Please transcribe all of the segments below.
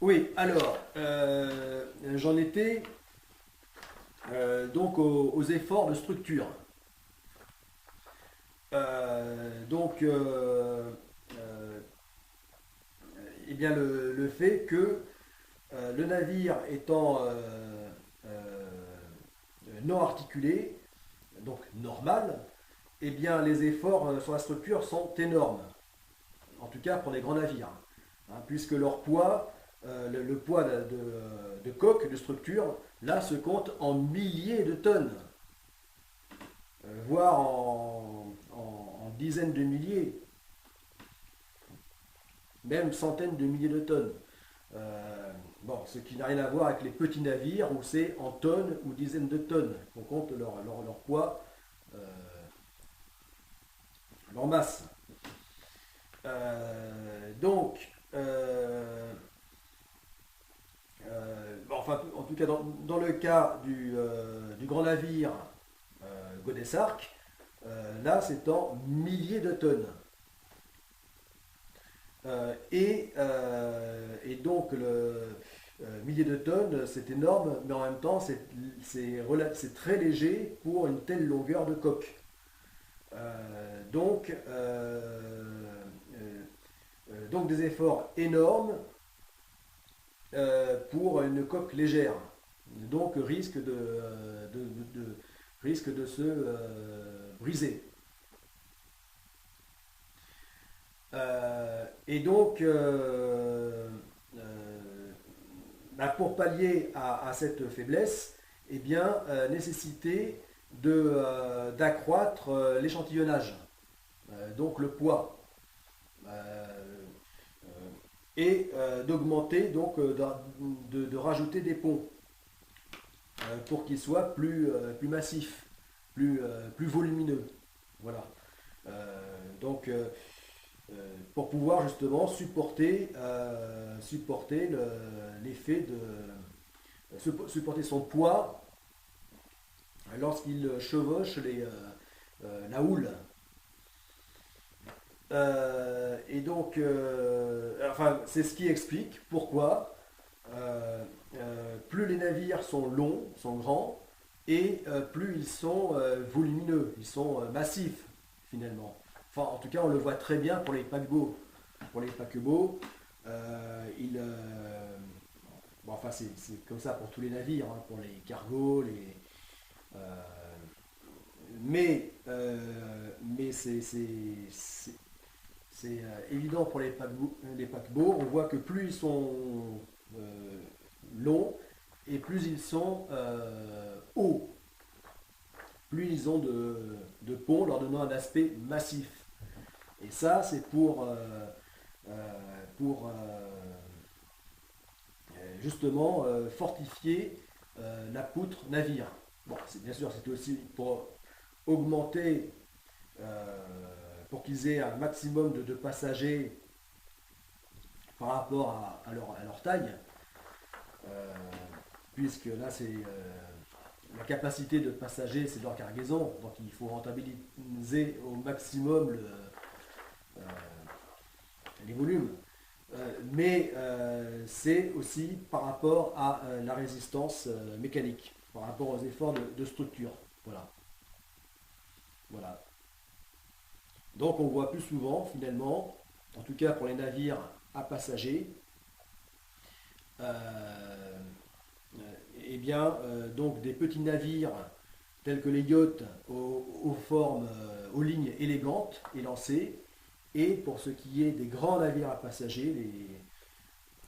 Oui, alors, j'en étais donc aux efforts de structure. Donc, euh, eh bien, le fait que le navire étant non articulé, donc normal, eh bien, les efforts sur la structure sont énormes, en tout cas pour les grands navires, hein, puisque leur poids, le poids de coque, de structure, là se compte en milliers de tonnes, voire en dizaines de milliers, même centaines de milliers de tonnes. Bon, ce qui n'a rien à voir avec les petits navires où c'est en tonnes ou dizaines de tonnes qu'on compte leur poids, euh, leur masse. Donc, bon, enfin, en tout cas, dans le cas du grand navire Godessark, là, c'est en milliers de tonnes. Et donc, milliers de tonnes, c'est énorme, mais en même temps, c'est très léger pour une telle longueur de coque. Donc des efforts énormes pour une coque légère. Donc risque de se briser. Et donc, bah, pour pallier à cette faiblesse, eh bien, nécessité d'accroître l'échantillonnage, donc le poids, euh, et d'augmenter, donc de rajouter des ponts pour qu'ils soient plus massifs, plus volumineux. Voilà. Donc, pour pouvoir justement supporter l'effet supporter son poids lorsqu'il chevauche la houle. Et donc, enfin, c'est ce qui explique pourquoi plus les navires sont longs, sont grands, et plus ils sont volumineux, ils sont massifs finalement. Enfin, en tout cas, on le voit très bien pour les paquebots. Pour les paquebots, bon, enfin, c'est comme ça pour tous les navires, hein, pour les cargos, euh, mais évident pour les paquebots. On voit que plus ils sont euh, longs et plus ils sont hauts, plus ils ont de ponts leur donnant un aspect massif. Et ça, c'est pour justement fortifier la poutre navire. Bon, bien sûr, c'est aussi pour augmenter, euh, pour qu'ils aient un maximum de passagers par rapport à leur taille, euh, puisque là, c'est la capacité de passagers, c'est leur cargaison, donc il faut rentabiliser au maximum euh, les volumes. Mais c'est aussi par rapport à la résistance mécanique, par rapport aux efforts de structure. Voilà. Voilà. Donc on voit plus souvent finalement, en tout cas pour les navires à passagers, euh, eh bien, donc des petits navires tels que les yachts aux formes, aux lignes élégantes et lancées, et pour ce qui est des grands navires à passagers,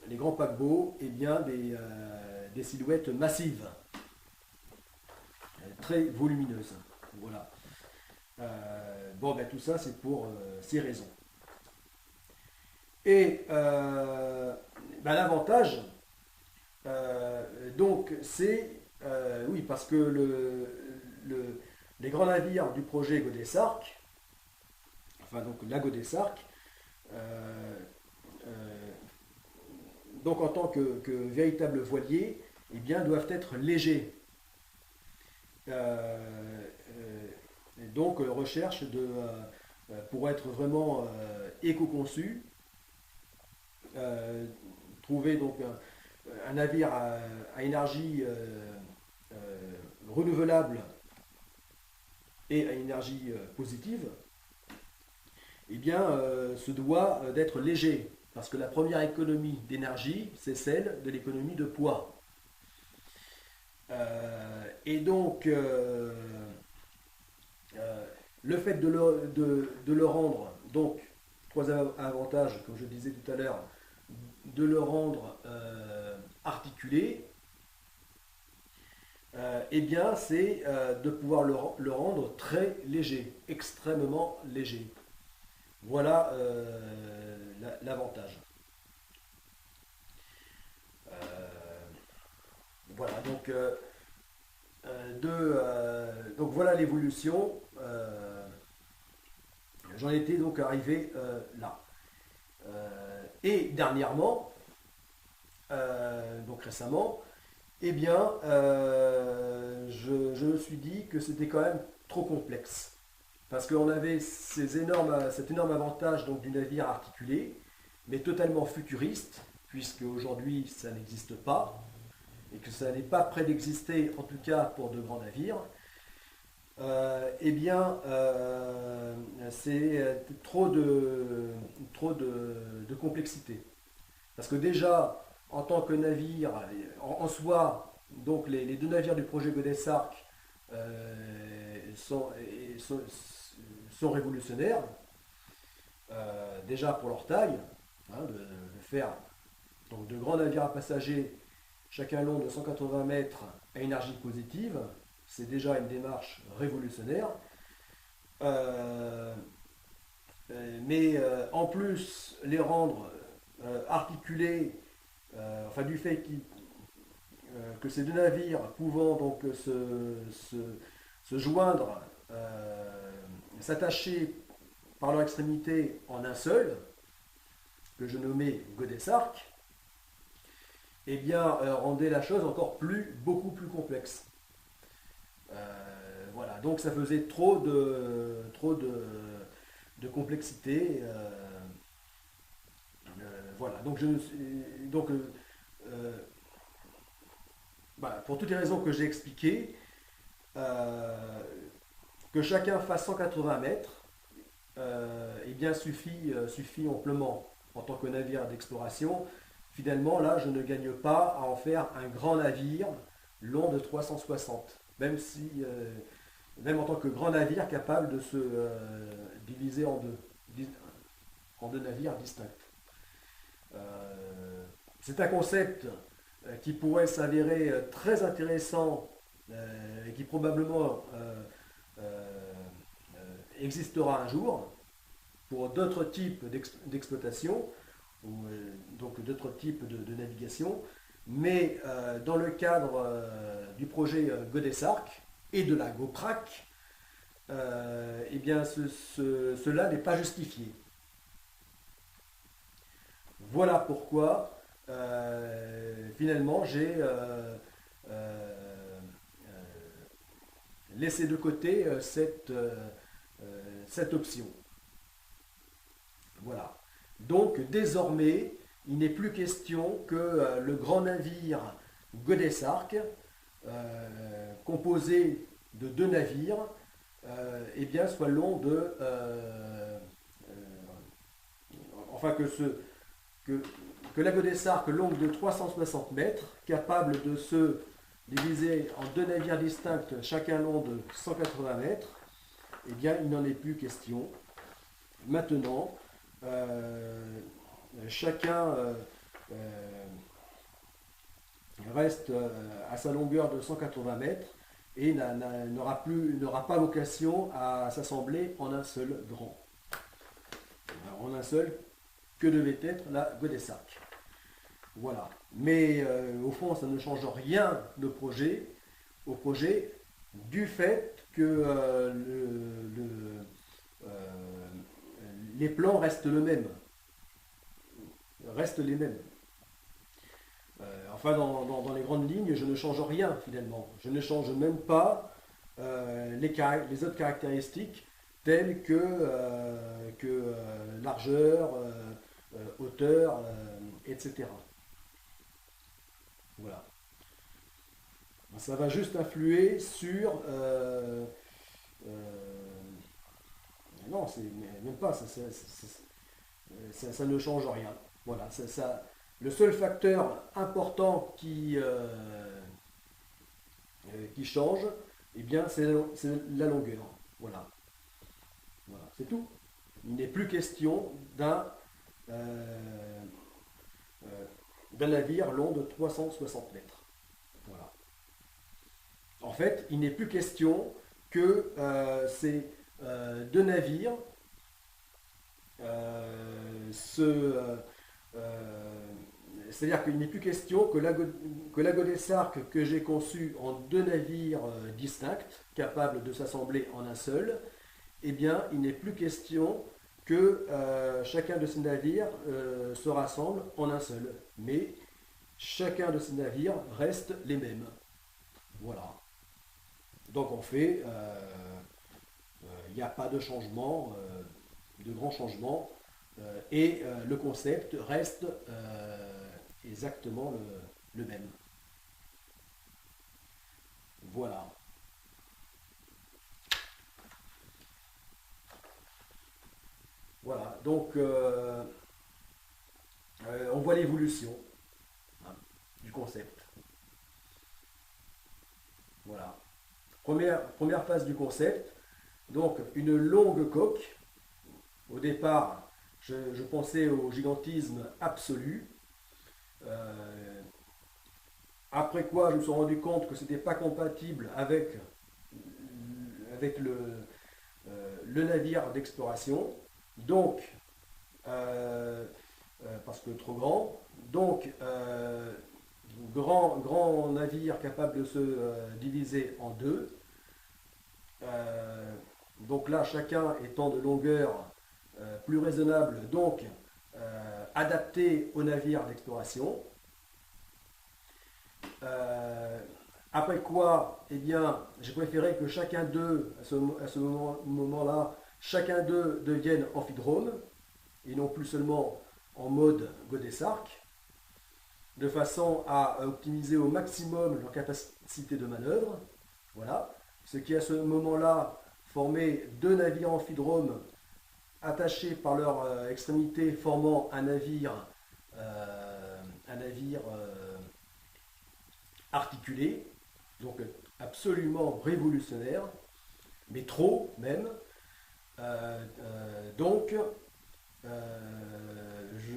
les grands paquebots, eh bien des silhouettes massives, très volumineuses. Voilà. Bon, ben tout ça, c'est pour ces raisons. Et ben, l'avantage, donc, c'est, oui, parce que les grands navires du projet Godessark, enfin donc la Godessark, euh, euh, donc en tant que véritable voilier, eh bien, doivent être légers. Donc recherche pour être vraiment éco-conçu, trouver donc un navire à énergie renouvelable et à énergie positive, eh bien, se doit d'être léger. Parce que la première économie d'énergie, c'est celle de l'économie de poids. Et donc, le fait de le rendre, donc, trois avantages, comme je disais tout à l'heure, de le rendre articulé, eh bien, c'est de pouvoir le rendre très léger, extrêmement léger. Voilà l'avantage. Euh, voilà, donc voilà l'évolution. J'en étais donc arrivé là. Et dernièrement, donc récemment, eh bien, je me suis dit que c'était quand même trop complexe. Parce qu'on avait cet énorme avantage donc, du navire articulé, mais totalement futuriste, puisque aujourd'hui ça n'existe pas, et que ça n'est pas près d'exister, en tout cas pour de grands navires. Eh bien, c'est trop de complexité. Parce que déjà, en tant que navire, en soi, donc les deux navires du projet Godessarc sont, sont, sont révolutionnaires, déjà pour leur taille, hein, de faire donc, de grands navires à passagers, chacun long de 180 mètres à énergie positive, c'est déjà une démarche révolutionnaire. Euh, mais en plus, les rendre articulés, enfin du fait que ces deux navires pouvant donc se joindre, s'attacher par leur extrémité en un seul, que je nommais Godessarc, eh bien rendait la chose encore beaucoup plus complexe. Voilà, donc ça faisait trop de complexité. Voilà, euh, bah, pour toutes les raisons que j'ai expliquées, euh, que chacun fasse 180 mètres, eh bien suffit amplement en tant que navire d'exploration. Finalement, là, je ne gagne pas à en faire un grand navire long de 360, même en tant que grand navire capable de se diviser en deux navires distincts. C'est un concept qui pourrait s'avérer très intéressant et qui probablement existera un jour pour d'autres types d'exploitation ou donc d'autres types de navigation. Mais dans le cadre du projet Godessarc et de la GoPrac, eh bien cela n'est pas justifié. Voilà pourquoi finalement j'ai laissé de côté cette option. Voilà. Donc désormais, il n'est plus question que le grand navire Godessarc, composé de deux navires, eh bien, soit long enfin que, que la Godessarc longue de 360 mètres, capable de se diviser en deux navires distincts, chacun long de 180 mètres, eh bien, il n'en est plus question. Maintenant, chacun reste à sa longueur de 180 mètres et n'aura pas vocation à s'assembler en un seul grand. En un seul que devait être la Godessarc. Voilà. Mais au fond, ça ne change rien au projet du fait que les plans restent les mêmes. Enfin, dans les grandes lignes, je ne change rien finalement. Je ne change même pas les autres caractéristiques telles que largeur, hauteur, etc. Voilà. Ça va juste influer sur... non, c'est même pas, ça ne change rien. Voilà, le seul facteur important qui change, eh bien, c'est la longueur. Voilà, voilà, c'est tout. Il n'est plus question euh, d'un navire long de 360 mètres. Voilà. En fait, il n'est plus question que ces deux navires c'est-à-dire qu'il n'est plus question que la Godessark que j'ai conçue en deux navires distincts, capables de s'assembler en un seul, eh bien, il n'est plus question que chacun de ces navires se rassemble en un seul. Mais chacun de ces navires reste les mêmes. Voilà. Donc on fait, il n'y a pas de changement, de grands changements, et le concept reste exactement le même. Voilà. Voilà. Donc on voit l'évolution, hein, du concept. Voilà. Première phase du concept. Donc une longue coque. Au départ, je pensais au gigantisme absolu. Euh, Après quoi, je me suis rendu compte que ce n'était pas compatible avec le navire d'exploration. Donc, parce que trop grand. Donc, grand navire capable de se diviser en deux. Donc là, chacun étant de longueur plus raisonnable, donc adapté au navire d'exploration. Euh, Après quoi, eh bien, j'ai préféré que chacun d'eux, à ce moment-là, chacun d'eux devienne amphidrome, et non plus seulement en mode Godessark, de façon à optimiser au maximum leur capacité de manœuvre. Voilà. Ce qui à ce moment-là formait deux navires amphidromes attachés par leur extrémité, formant un navire articulé, donc absolument révolutionnaire, mais trop même. Donc,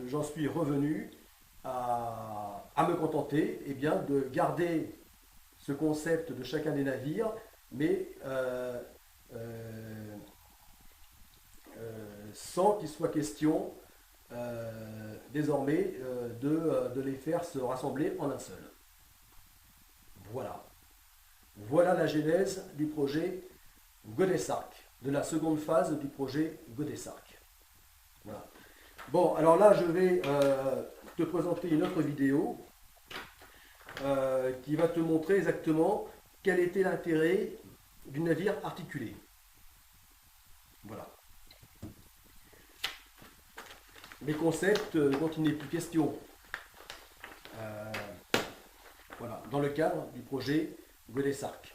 j'en suis revenu à me contenter, eh bien, de garder ce concept de chacun des navires, mais sans qu'il soit question désormais de les faire se rassembler en un seul. Voilà. Voilà la genèse du projet Godessark, de la seconde phase du projet Godessark. Voilà. Bon, alors là, je vais te présenter une autre vidéo qui va te montrer exactement quel était l'intérêt du navire articulé. Voilà. Les concepts dont il n'est plus question. Voilà, dans le cadre du projet Godessark.